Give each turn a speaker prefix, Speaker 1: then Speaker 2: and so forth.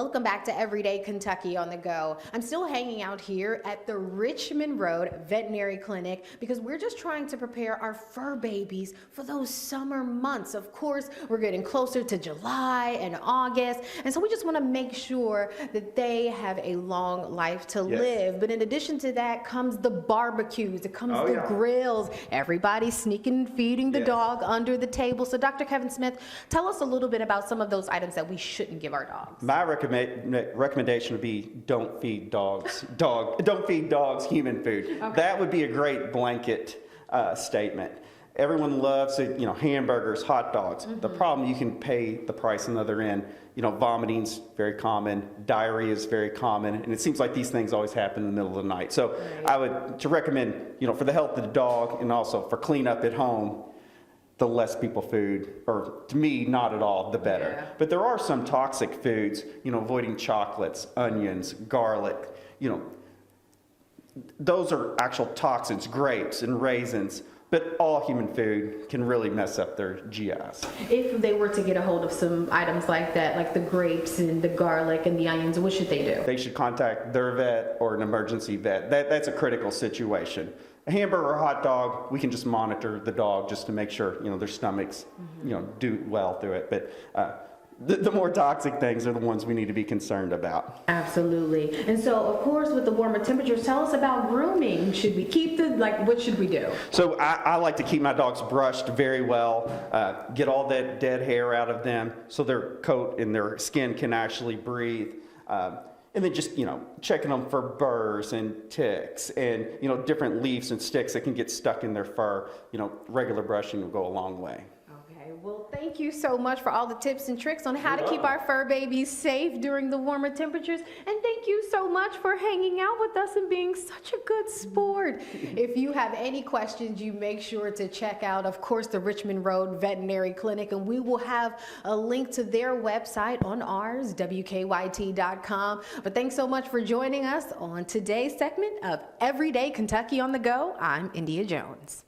Speaker 1: Welcome back to Everyday Kentucky on the Go. I'm still hanging out here at the Richmond Road Veterinary Clinic because we're just trying to prepare our fur babies for those summer months. Of course, we're getting closer to July and August, and so we just want to make sure that they have a long life to live. But in addition to that comes the barbecues, it comes the grills, everybody sneaking and feeding the dog under the table. So Dr. Kevin Smith, tell us a little bit about some of those items that we shouldn't give our dogs.
Speaker 2: My recommendation would be don't feed dogs human food. Okay. That would be a great blanket statement. Everyone loves hamburgers, hot dogs. The problem, you can pay the price on the other end. Vomiting's very common, diarrhea is very common, and it seems like these things always happen in the middle of the night. So I would recommend, for the health of the dog and also for cleanup at home, the less people food, or to me, not at all, the better. Yeah. But there are some toxic foods, avoiding chocolates, onions, garlic, those are actual toxins, grapes and raisins, but all human food can really mess up their GIs. If
Speaker 1: they were to get a hold of some items like that, like the grapes and the garlic and the onions, what should they do?
Speaker 2: They should contact their vet or an emergency vet. That's a critical situation. A hamburger or a hot dog, we can just monitor the dog just to make sure, their stomachs, do well through it. But the more toxic things are the ones we need to be concerned about.
Speaker 1: Absolutely. And so, of course, with the warmer temperatures, tell us about grooming. Should we keep what should we do?
Speaker 2: So I like to keep my dogs brushed very well, get all that dead hair out of them so their coat and their skin can actually breathe. And then just, checking them for burrs and ticks and, different leaves and sticks that can get stuck in their fur. Regular brushing will go a long way.
Speaker 1: Okay, well, thank you so much for all the tips and tricks on how to keep our fur babies safe during the warmer temperatures. And thank you so much for hanging out with us and being such a good sport. If you have any questions, you make sure to check out, of course, the Richmond Road Veterinary Clinic, and we will have a link to their website on ours, wkyt.com. But thanks so much for joining us on today's segment of Everyday Kentucky on the Go. I'm India Jones.